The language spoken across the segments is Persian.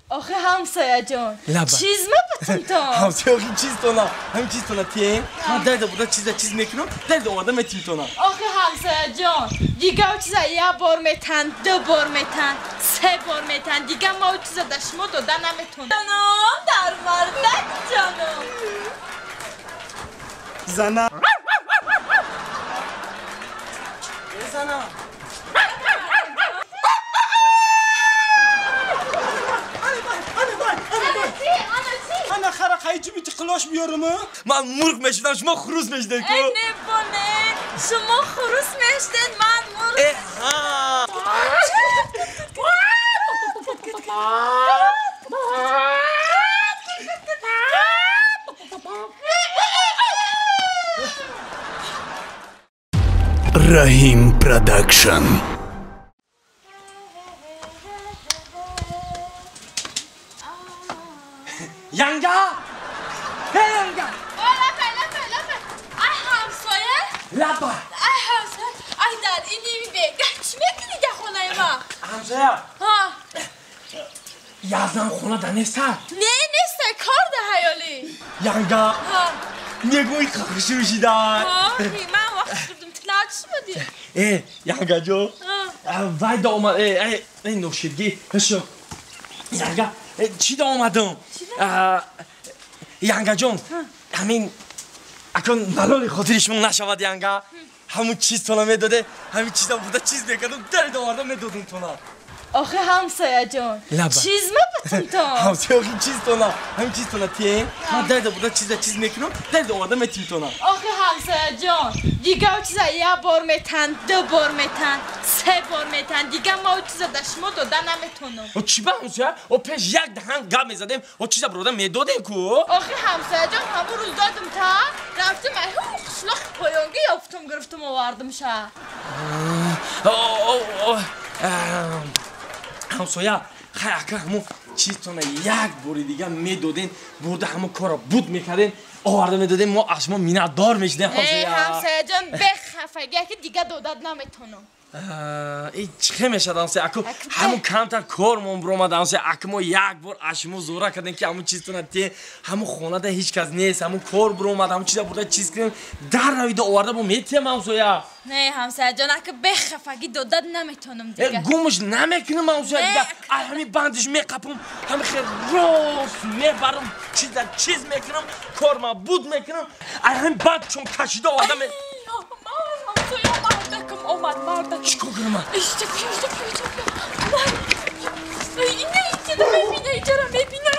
آخه همسایه جان لبا چیز ما بتون تا همسایه آخه چیز تونا همین چیز تونا تیه من درده بودا چیز میکنم درده اومدم میتیم تونا آخه همسایه جان دیگه او چیزا یه بار میتن 2 بار میتن 3 بار میتن دیگه ما او چیزا دشما دادن نمیتون جانم در مردک جانم زنم زنم انا خرا خیجی بیتی خلاش بیارم من مرغ میشدم شما خروس میشدن کو ای نبونه شما خروس میشتن من مرغ Rahim Production. Yanga! Hey Yanga! لپه ای همسایه لبا ای همسایه ای در اینی بگه چی میکنی ده خونه ما همسایه ها یازدم خونه دانسته نه نیسته کار ده حیالی یانگا ها میگوی خخشی میشیدن من وقت شدم تلاش بودی ای یانگا جو وای دا اومد ای نوشیدگی هشو یانگا چی دا اومدم یانگا جون همین اکن ملالی خاطرشمون نشود یانگا همون چیز تونا میداده همین چیزا بوده چیز میکردم درد آوردم میدادم تونا آخه همسایه جان لبا چیز ما بتون تا همسایه آخه چیز تونا همین چیز تونا تیه من درد بوده چیز میکنم درد آوردم میتیم تونا آخه همسایه جان دیگه او چیزا یه بار میتن 2 بار میتن 3 بار میتن دیگه ما او چیزا دشما دادن نمیتونم او چی با همسایه او پیش یک دهن گپ میزدیم او چیزا برادم میدادیم کو آخه همسایه جان همون روز دادم تا رفتم ای خشلاخ پایانگی یافتم گرفتم آوردم شه همسایه خیلی همون چیز تونا یک باری دیگه میدادیم بوده همون کارا بود میکردیم آورده میدادیم ما از ما مینت دار میشدیم ای همسایه همسایه جان بخفگی که دیگه دادت نمیتونم ای چه میشد همسایه اکو همون کمتر کارمون برآمد همسایه اکو ما یک بار اشمو زورا کردیم که همون چیز تونا تی همون خونه ده هیچ کس نیست همون کار برآمد همون چیزا بوده چیز کردیم در رویده آورده با میتیم همسایه نه همسایه جان که بخفگی دادت نمیتونم دیگه گمش نمیکنم همسایه دیگه همین بندش میقپم همین خیلی راست میبرم چیز میکنم کار ما بود میکنم همین بند چون کشیده آدم مردکم اومد مردکم چیکار کنم من؟ ایشته اینه اینجا میبینه اینجا رو میبینه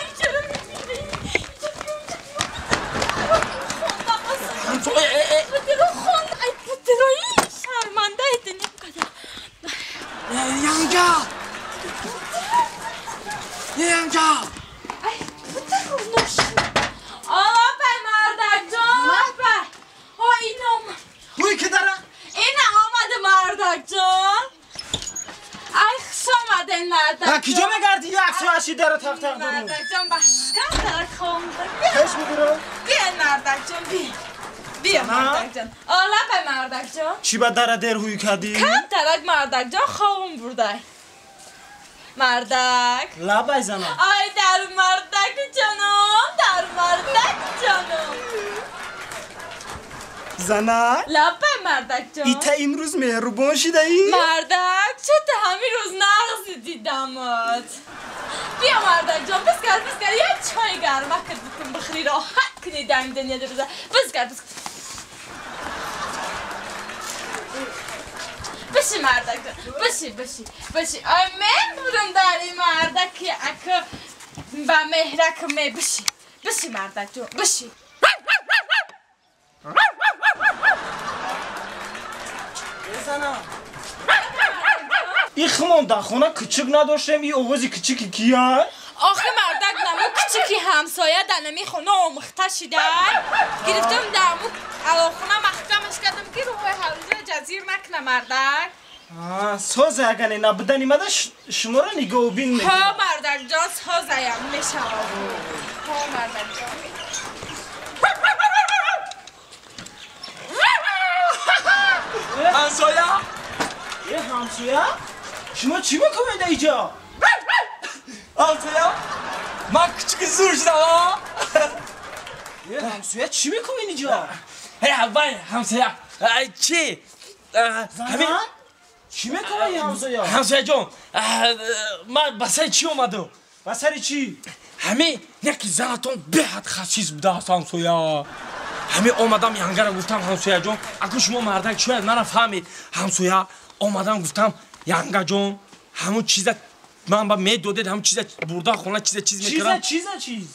پدرایی شرمنده ایده نیم یانگا یانگا آقا بای مردک جان بای ها اینم اوی که داره اینه آمده مردک جان ای خوش آمده این مردک کجا میگردی یک سواشی داره تق تق دارون مردک جان بشکن درک خواهم پیش میگیرم بیا مردک جان بیا مردک جان آلا بای مردک جان چی با داره در هوی کردی؟ کم ترک مردک جان خواهم برده مردک لبای زنم آی در مردک جانم زنم لبه مردک جان ایتا امروز مهربان شده ای؟ مردک چه تا همین روز نغزی دیدمت بیا مردک جان بسکر یه چای گرمه کد بکن بخری راحت کنی دنگ دنیا در بزن بسکر بشی مردک جان بشی آی من بودم در این مردکی اکا با مهرک می بشی مردک جان بشی زنم این خمام در خونه کچک نداشتم این آوازی کچکی کیه؟ آخه مردک نمو کچکی همسایه دنمی خونه آمخته شده گرفتم دمو علا خونه محکمش کردم که روی حروزه جزیر نکنه مردک سازه اگر نبودن ایمده شما را نگاه بین میکنم ها مردک جان سازه میشه ها مردک جان همسایه همسایه؟ شما چی میکنید اینجا؟ همسایه من küçük زور شدم ها همسایه چی میکنی اینجا؟ هی اول همسایه چی؟ زنان؟ چی میکنی همسایه؟ همسایه جان من بسر چی اومدم؟ بسر چی؟ همه یکی زنتون بهت خسیس بوده است همسایه همه اومدم ینگه را گفتم همسایه جان اگه شما مردک شاید من فهمید همسایه اومدم گفتم ینگه جان همون چیزا من با می دودید همون چیزا برده خونه چیز میکردم چیز؟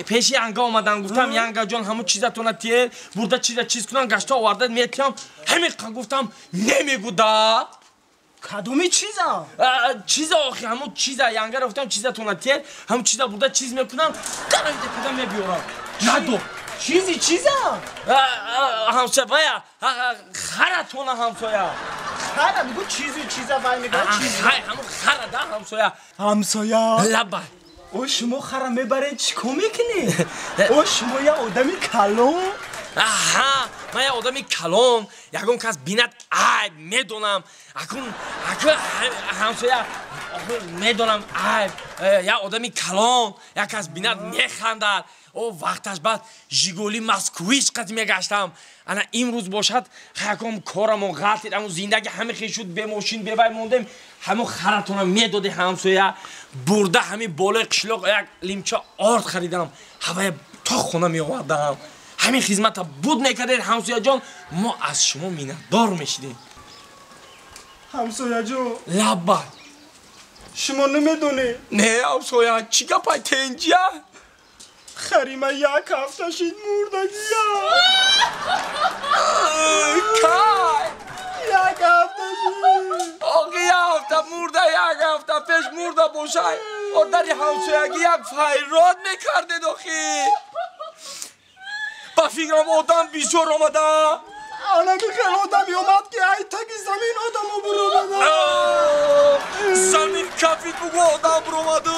پیش ینگه اومدم گفتم ینگه جان همون چیزا تو نتیه برده چیز کنن گشته آورده میتیم همین گفتم نمیگوده کدومی چیزا؟ چیزا آخی همون چیزا ینگه را گفتم چیزا تو نتیه همون چیزا برده چیز میکنم قرایده کدام میبیارم ندو چیزا؟ همسایه بایا خرتونه همسایه خرا میگو چیزا وای میگو چیزی همون خره ده همسایه همسایه لبه او شما خرا میبرین چیکو میکنی؟ او شما یه آدمی کلون؟ آها من یه آدمی کلام یکون کس بیند عیب میدونم اکون همسایه میدونم عیب یه آدمی کلام یک کس بیند میخندد او وقتش بعد ژیگولی مسکویش قد میگشتم انا امروز باشد یکم کارمو غلطید اما زندگی همه خیلی شد به ماشین به وای موندم همون خرتونم میدادی همسایه برده همین بالای قشلاق یک لیمچه آرد خریدم هوای تا خونه می آوردم همین خدمت بود میکردید همسایه جان ما از شما میندار میشیدیم همسایه جو لبه شما نمیدونی نه همسایه چی گپای تنجیه خریمه یک هفته شید مردگیه کای یک هفته شید آقی یک هفته مرده یک هفته پیش مرده باشه و در همسایگی یک فیراد میکرده داخی با فکرم آدم بیشور آمده آنه میخواه آدمی اومد که ای تکی زمین آدمو برو بده زمین کفید بگو آدم برو آمده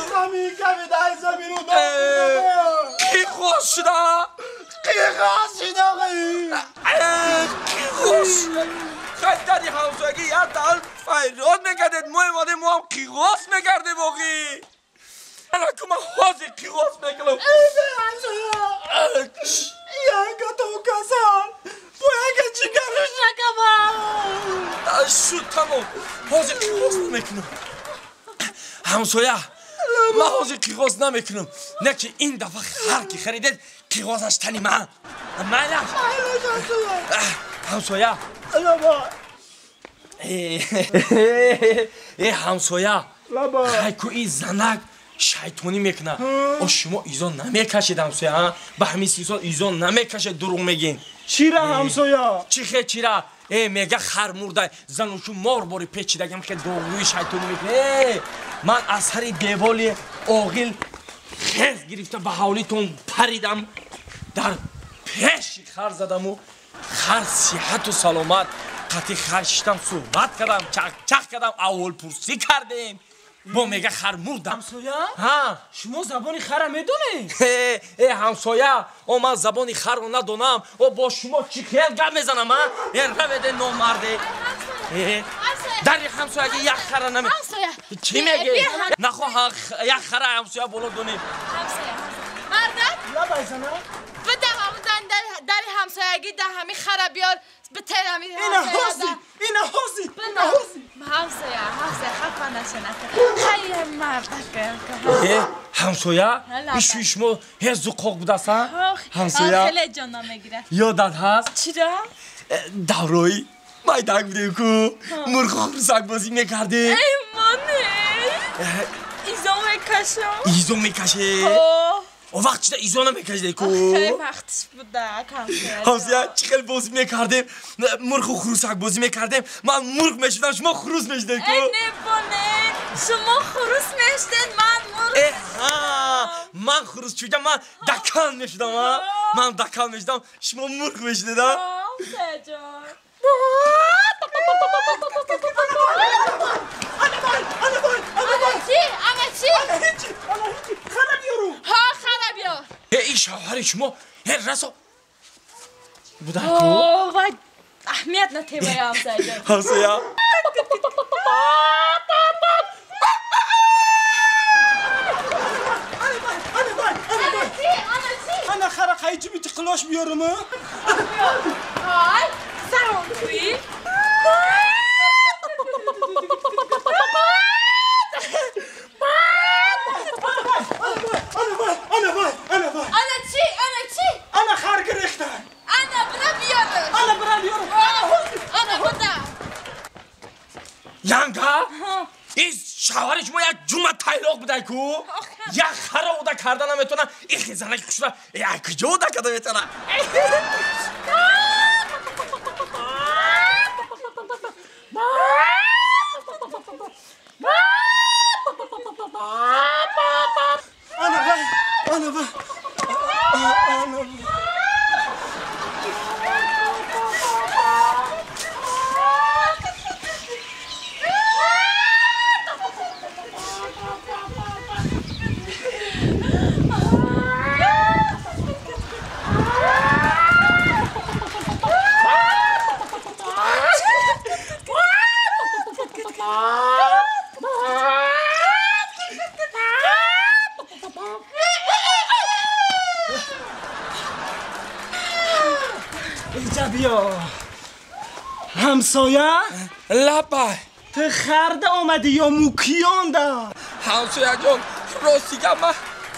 زمین کفید ای زمین آدم برو بده کی خوش شده کی خواست شد آقایی کی خوش خیلی داری همسایگی یک دل فیراد میکردید ما اماده ما هم کی خوش میکرده باقی انا که من حاضر کی خوش میکنم ایده همسایه یکا تو کسان باید چیکارش نکنم شد تمام حاضر کی خوش نمیکنم همسایه من حاضر کی خوش نمیکنم نه که این دفعه هر کی خریدید کی خوشش تنی من مایلش همسایه لابا همسایه لابا خیلی این زنک شیطانی میکنه او شما ایزان نمیکشید همسایه به همین سیزان ایزان نمیکشید دروغ میگین چی را همسایه چی خیلی چی را میگه خر مرده زنوشو مار باری پیچیدگم که دروغوی شیطانی میکنه من از هر دیوالی آقل خیز گرفته به حولیتون پریدم در پیش خر زدم و خر صحت و سلامت قطعی خرشتم صحبت کردم چک کردم اول پرسی کردیم با میگه خر مردم همسایه؟ ها شما زبانی خر میدونی؟ همسایه او من زبانی خر رو ندونم او با شما چی خیل گم میزنم ها رویده نامرده در همسایه یک خر نمی چی میگه؟ نخواه یک خر همسایه بولو دونیم مردک لبای زنه بده همون در همسایگی ده همین خره بیار به تر همین اینا حوزی همسایه خفه نشنه خیلی مردک همسایه ایشو شما هیچ زقاق بوده سن همسایه خیلی جانا میگیره یادت هست چرا؟ دورایی مایدک بودیم که مرغ خورسک بازی میکردیم ای مانه ایزو میکشه او وقت چیده ایزو نمیکشده که خیلی وقتش بوده همسایه چی خیلی بازی میکردیم مرغ و خروسک بازی میکردیم من مرغ میشدم شما خروس میشدیم که ای نبانه شما خروس میشتین من مرغ من خروس شدم من دکان میشدم من دکان میشدم شما مرغ میشدم سجان چی؟ خره بیارو ها خره بیار ای شوهر شما رسا بودن که وای اهمیت نتیبه همسایه همسایه ایچی بیتی خلاش بیارم آی سران توی انا چی؟ انا خر گرفتم انا برا بیارم انا بودا янга این شوهر شما یک جمعه تایراق بوده کو یک خرا بوده کردن نمیتونه این زنک کشوره یک جو ده کده میتونه انا اینجا بیا همسایه لبای تو خرده آمدی یا موکیان ده همسایه جان راستی که من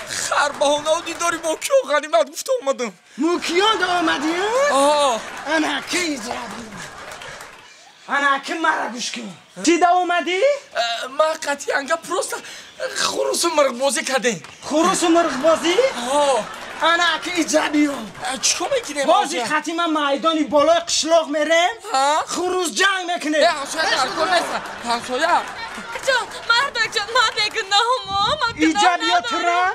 خر بهونه و دیداری با کیو غنیمت گفته اومدم موکیان ده آمدی آه انا که اینجا بیا انا که مرا گوش کن چی ده آمدی؟ من قطعی انگه پروست خروس مرغ بازی کردیم خروس و مرغ بازی؟ آه انا که اینجا بیا چیکار میکنه بازی خطی من میدانی بالای قشلاق میرم خروس جنگ میکنه همسایه در کن نیست همسایه جان مردک جان من بگناهم اینجا بیا ترا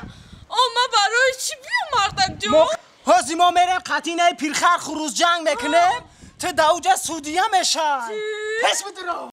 ما برای چی بیا مردک جان هازی ما میرم قطینه پیرخر خروس جنگ میکنه تو دوجه سودیه میشه پس بدرو